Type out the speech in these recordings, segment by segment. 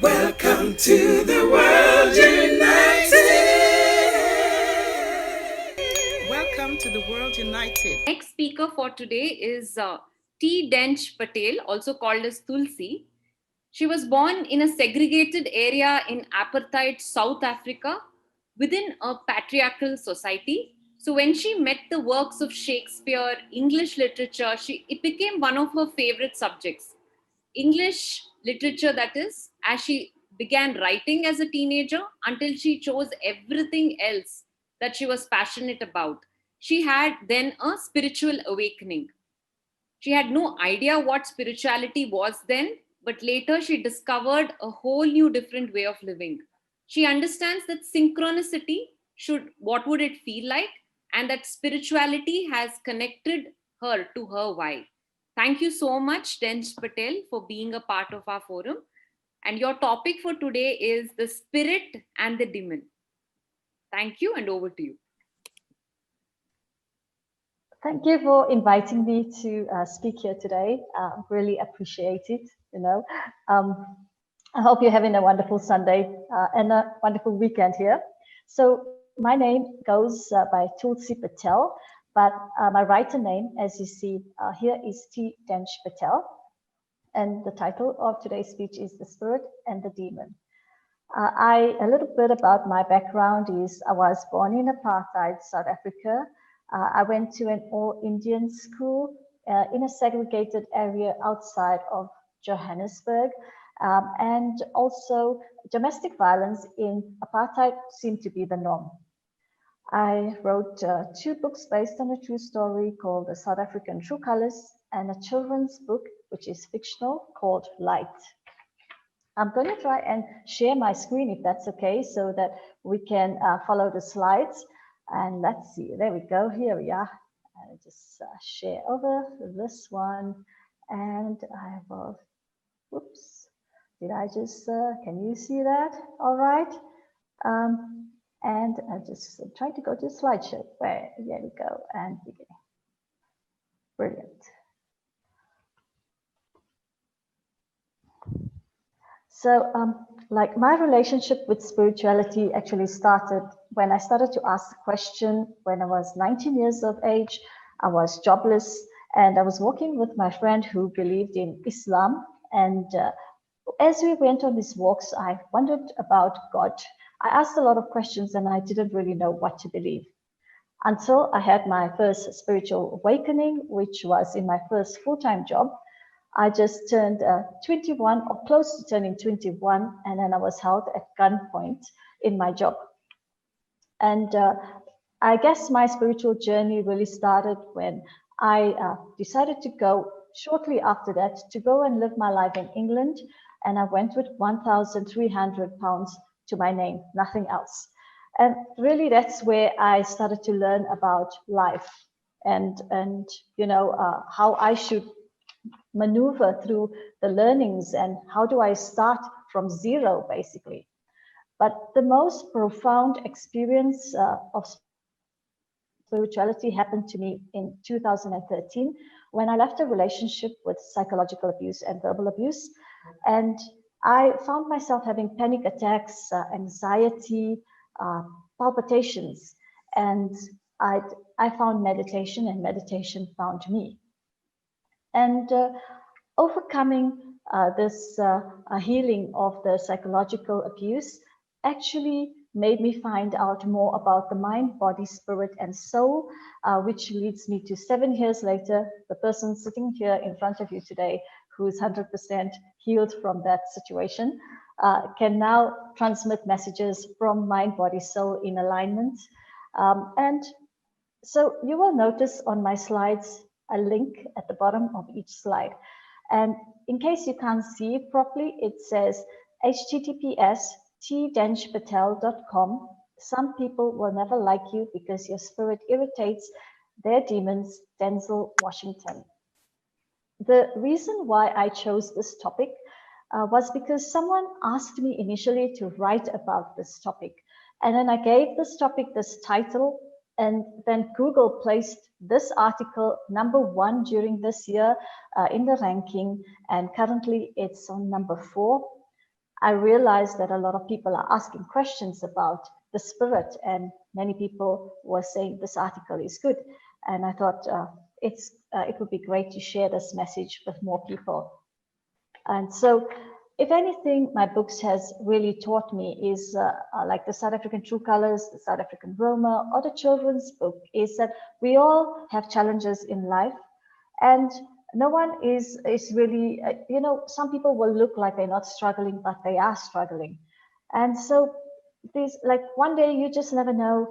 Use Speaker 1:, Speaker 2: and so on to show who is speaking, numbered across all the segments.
Speaker 1: Welcome to the World United. Welcome to the World United.
Speaker 2: Next speaker for today is DENCH PATEL, also called as Tulsi. She was born in a segregated area in apartheid South Africa within a patriarchal society. So when she met the works of Shakespeare, English literature, it became one of her favorite subjects. English literature, that is, as she began writing as a teenager until she chose everything else that she was passionate about. She had then a spiritual awakening. She had no idea what spirituality was then, but later she discovered a whole new different way of living. She understands that synchronicity should, what would it feel like, and that spirituality has connected her to her why. Thank you so much, Dench Patel, for being a part of our forum. And your topic for today is the spirit and the demon. Thank you, and over to you.
Speaker 3: Thank you for inviting me to speak here today. Really appreciate it. I hope you're having a wonderful Sunday and a wonderful weekend here. So my name goes by Tulsi Patel, but my writer name, as you see here, is T. Dench Patel. And the title of today's speech is The Spirit and the Demon. A little bit about my background is I was born in apartheid South Africa. I went to an all-Indian school in a segregated area outside of Johannesburg. And also domestic violence in apartheid seemed to be the norm. I wrote 2 books based on a true story called The South African True Colors and a children's book, which is fictional, called Light. I'm going to try and share my screen if that's okay, so that we can follow the slides. And let's see, there we go, here we are. I'll just share over this one. And I will, whoops, did I just, can you see that? All right. And I'm just trying to go to slideshow. There we go, and begin. Brilliant. So like my relationship with spirituality actually started when I started to ask the question when I was 19 years of age. I was jobless and I was walking with my friend who believed in Islam. And as we went on these walks, I wondered about God. I asked a lot of questions and I didn't really know what to believe until I had my first spiritual awakening, which was in my first full-time job. I just turned 21 or close to turning 21, and then I was held at gunpoint in my job. And I guess my spiritual journey really started when I decided to go shortly after that to go and live my life in England. And I went with 1,300 pounds to my name, nothing else. And really that's where I started to learn about life and how I should maneuver through the learnings and how do I start from zero, basically. But the most profound experience of spirituality happened to me in 2013 when I left a relationship with psychological abuse and verbal abuse. And I found myself having panic attacks, anxiety, palpitations. And I found meditation, and meditation found me. And overcoming this healing of the psychological abuse actually made me find out more about the mind, body, spirit, and soul, which leads me to 7 years later, the person sitting here in front of you today, who is 100% healed from that situation, can now transmit messages from mind, body, soul in alignment. And so you will notice on my slides a link at the bottom of each slide. And in case you can't see it properly, it says https://tdenchpatel.com. Some people will never like you because your spirit irritates their demons, Denzel Washington. The reason why I chose this topic was because someone asked me initially to write about this topic. And then I gave this topic this title, and then Google placed this article #1 during this year in the ranking, and currently it's on #4. I realized that a lot of people are asking questions about the spirit, and many people were saying this article is good. And I thought it would be great to share this message with more people. And so, if anything, my books has really taught me is like the South African True Colors, the South African Roma, or the children's book, is that we all have challenges in life, and no one is really, you know, some people will look like they're not struggling, but they are struggling. And so these, like, one day you just never know,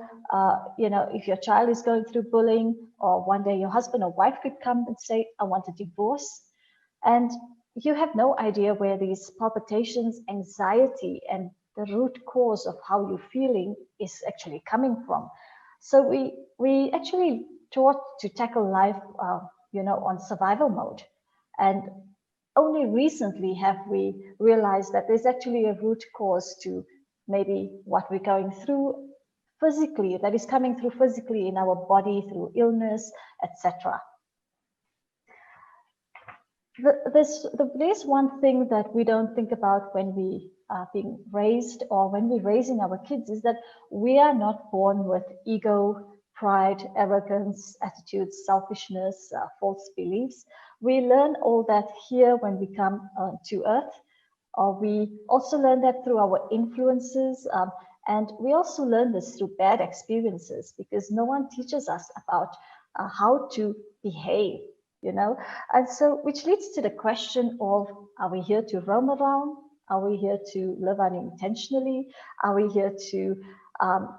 Speaker 3: you know, if your child is going through bullying, or one day your husband or wife could come and say, I want a divorce. And you have no idea where these palpitations, anxiety, and the root cause of how you're feeling is actually coming from. So we actually taught to tackle life, you know, on survival mode. And only recently have we realized that there's actually a root cause to maybe what we're going through physically, that is coming through physically in our body through illness, etc. There's one thing that we don't think about when we are being raised, or when we're raising our kids, is that we are not born with ego, pride, arrogance, attitudes, selfishness, false beliefs. We learn all that here when we come to earth, or we also learn that through our influences, and we also learn this through bad experiences, because no one teaches us about how to behave, you know. And so, which leads to the question of, are we here to roam around? Are we here to live unintentionally? Are we here to,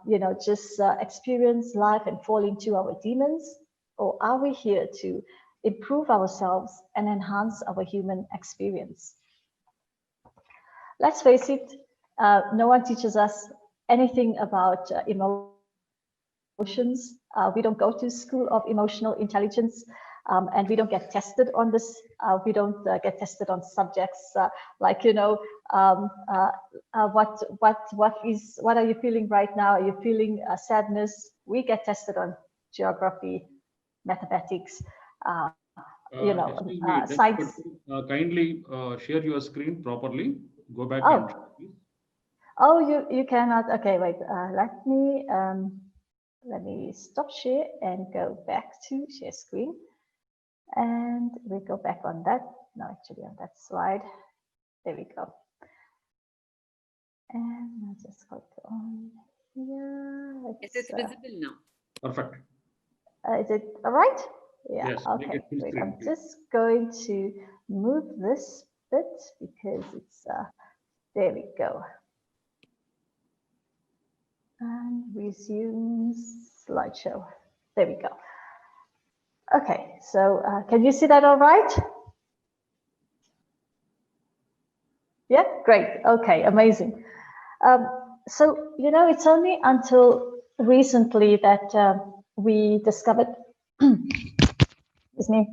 Speaker 3: you know, just experience life and fall into our demons? Or are we here to improve ourselves and enhance our human experience? Let's face it, no one teaches us anything about emotions. We don't go to school of emotional intelligence, and we don't get tested on this. We don't get tested on subjects like, you know, what are you feeling right now? Are you feeling sadness? We get tested on geography, mathematics, you know,
Speaker 4: Excuse me,
Speaker 3: science.
Speaker 4: kindly share your screen properly. Go back and
Speaker 3: Oh, oh, you cannot. Okay, wait. Let me stop share and go back to share screen. And we go back on that. No, actually on that slide. There we go. And I'll just click on here.
Speaker 2: It's visible now.
Speaker 4: Perfect.
Speaker 3: Is it all right? Yeah,
Speaker 4: Yes, make
Speaker 3: okay.
Speaker 4: it full
Speaker 3: Wait,
Speaker 4: screen,
Speaker 3: I'm
Speaker 4: please.
Speaker 3: just going to move this bit because it's, there we go. And resume slideshow. There we go. Okay, so can you see that all right? Yeah, great. Okay, amazing. So, you know, it's only until recently that we discovered, excuse me,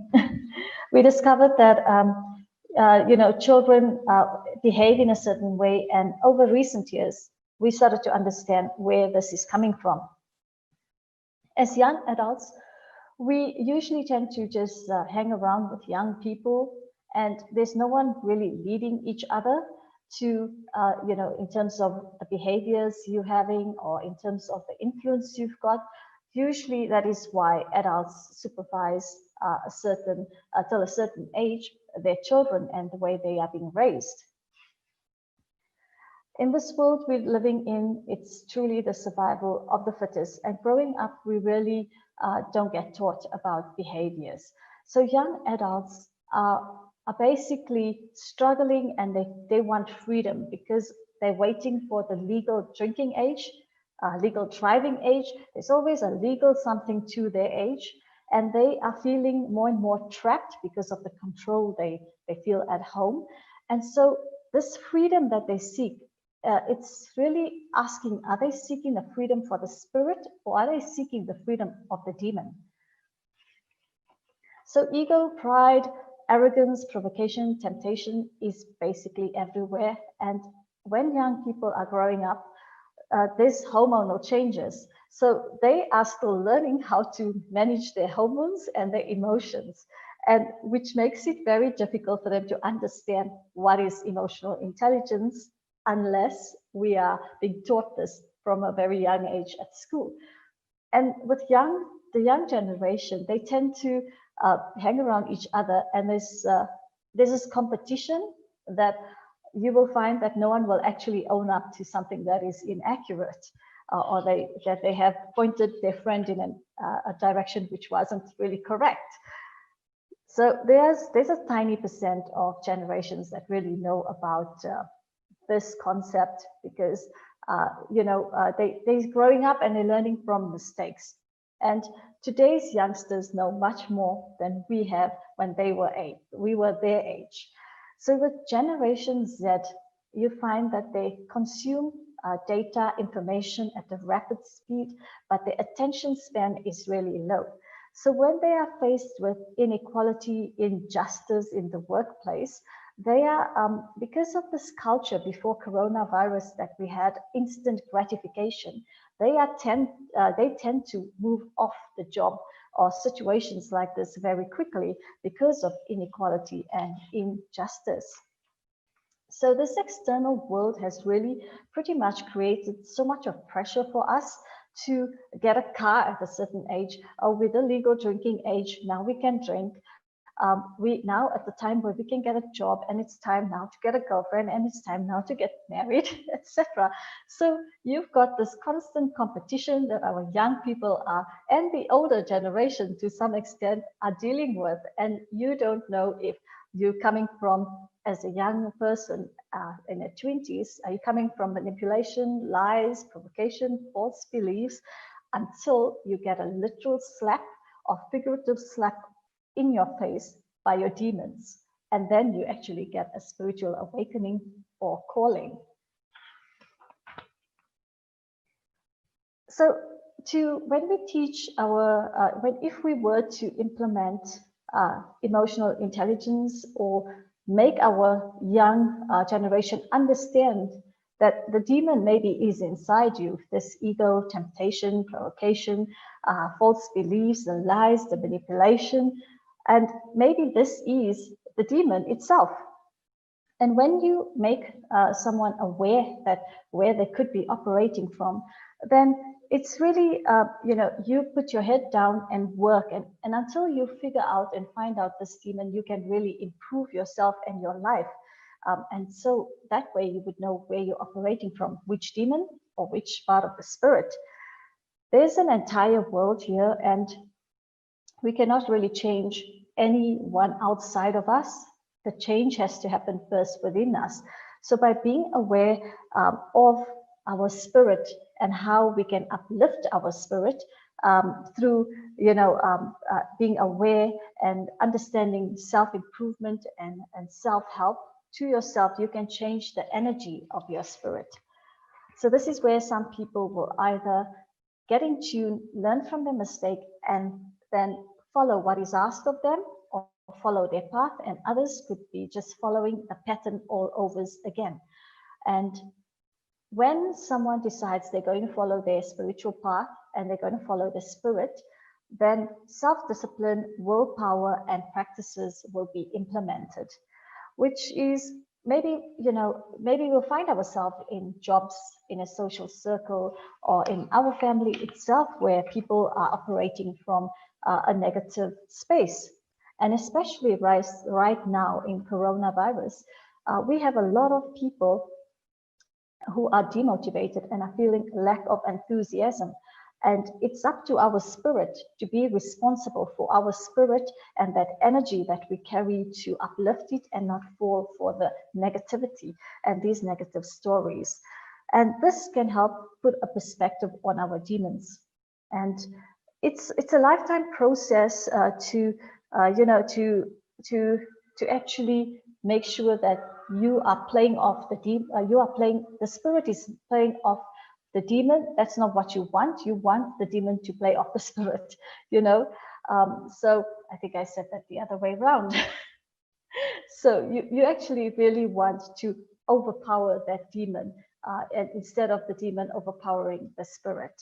Speaker 3: we discovered that, you know, children behave in a certain way. And over recent years, we started to understand where this is coming from. As young adults, we usually tend to just hang around with young people, and there's no one really leading each other to, you know, in terms of the behaviors you're having, or in terms of the influence you've got. Usually that is why adults supervise a certain, till a certain age, their children and the way they are being raised. In this world we're living in, it's truly the survival of the fittest. And growing up, we really don't get taught about behaviors. So young adults are basically struggling, and they want freedom because they're waiting for the legal drinking age, legal driving age. There's always a legal something to their age. And they are feeling more and more trapped because of the control they feel at home. And so this freedom that they seek, it's really asking, are they seeking the freedom for the spirit, or are they seeking the freedom of the demon? So ego, pride, arrogance, provocation, temptation is basically everywhere. And when young people are growing up, there's hormonal changes. So they are still learning how to manage their hormones and their emotions, and which makes it very difficult for them to understand what is emotional intelligence unless we are being taught this from a very young age at school. And with the young generation, they tend to hang around each other, and there's this competition that you will find that no one will actually own up to something that is inaccurate, or that they have pointed their friend in a direction which wasn't really correct. So there's a tiny percent of generations that really know about this concept, because they're growing up and they're learning from mistakes. And today's youngsters know much more than we have when we were their age. So with Generation Z, you find that they consume data, information at a rapid speed, but their attention span is really low. So when they are faced with inequality, injustice in the workplace, they are, because of this culture before coronavirus that we had instant gratification, they tend to move off the job or situations like this very quickly because of inequality and injustice. So this external world has really pretty much created so much of pressure for us to get a car at a certain age, or with the legal drinking age, now we can drink. We now at the time where we can get a job, and it's time now to get a girlfriend, and it's time now to get married, etc. So you've got this constant competition that our young people are, and the older generation to some extent, are dealing with. And you don't know if you're coming from, as a young person in their 20s, are you coming from manipulation, lies, provocation, false beliefs, until you get a literal slap or figurative slap in your face by your demons. And then you actually get a spiritual awakening or calling. So when we teach if we were to implement emotional intelligence, or make our young generation understand that the demon maybe is inside you, this ego, temptation, provocation, false beliefs, the lies, the manipulation, and maybe this is the demon itself. And when you make someone aware that where they could be operating from, then it's really, you put your head down and work. And until you figure out and find out this demon, you can really improve yourself and your life. And so that way you would know where you're operating from, which demon or which part of the spirit. There's an entire world here, and we cannot really change anyone outside of us. The change has to happen first within us. So by being aware of our spirit and how we can uplift our spirit through, being aware and understanding self-improvement and self-help to yourself, you can change the energy of your spirit. So this is where some people will either get in tune, learn from their mistake, and then follow what is asked of them, or follow their path, and others could be just following the pattern all over again. And when someone decides they're going to follow their spiritual path and they're going to follow the spirit, then self-discipline, willpower, and practices will be implemented, which is maybe we'll find ourselves in jobs, in a social circle, or in our family itself, where people are operating from a negative space. And especially right now in coronavirus, we have a lot of people who are demotivated and are feeling lack of enthusiasm. And it's up to our spirit to be responsible for our spirit and that energy that we carry, to uplift it and not fall for the negativity and these negative stories. And this can help put a perspective on our demons. And it's a lifetime process to actually make sure that you are playing off the spirit is playing off the demon. That's not what you want. You want the demon to play off the spirit, So I think I said that the other way around. So you actually really want to overpower that demon, and instead of the demon overpowering the spirit.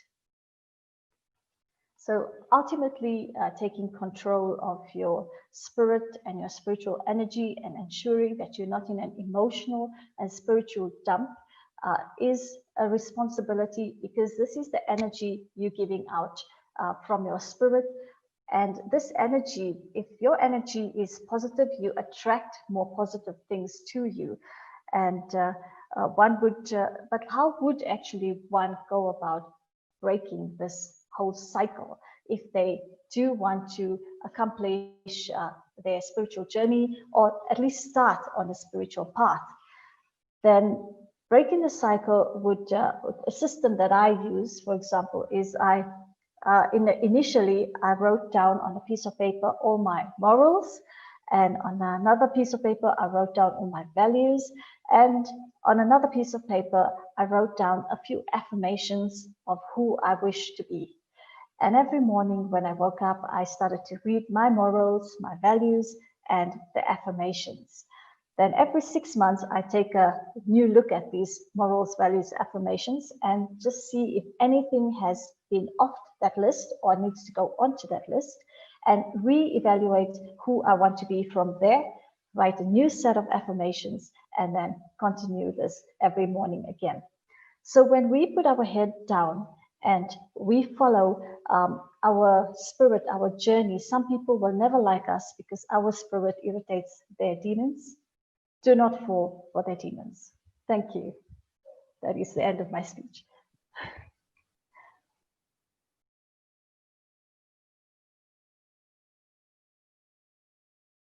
Speaker 3: So ultimately, taking control of your spirit and your spiritual energy, and ensuring that you're not in an emotional and spiritual dump, is a responsibility, because this is the energy you're giving out from your spirit. And this energy, if your energy is positive, you attract more positive things to you. And one would, but how would actually one go about breaking this whole cycle if they do want to accomplish their spiritual journey, or at least start on a spiritual path? Then breaking the cycle would, a system that I use, for example, is initially I wrote down on a piece of paper all my morals, and on another piece of paper I wrote down all my values, and on another piece of paper I wrote down a few affirmations of who I wish to be. And every morning when I woke up, I started to read my morals, my values, and the affirmations. Then every 6 months, I take a new look at these morals, values, affirmations, and just see if anything has been off that list or needs to go onto that list, and re-evaluate who I want to be from there, write a new set of affirmations, and then continue this every morning again. So when we put our head down and we follow our spirit, our journey, some people will never like us because our spirit irritates their demons. Do not fall for their demons. Thank you. That is the end of my speech.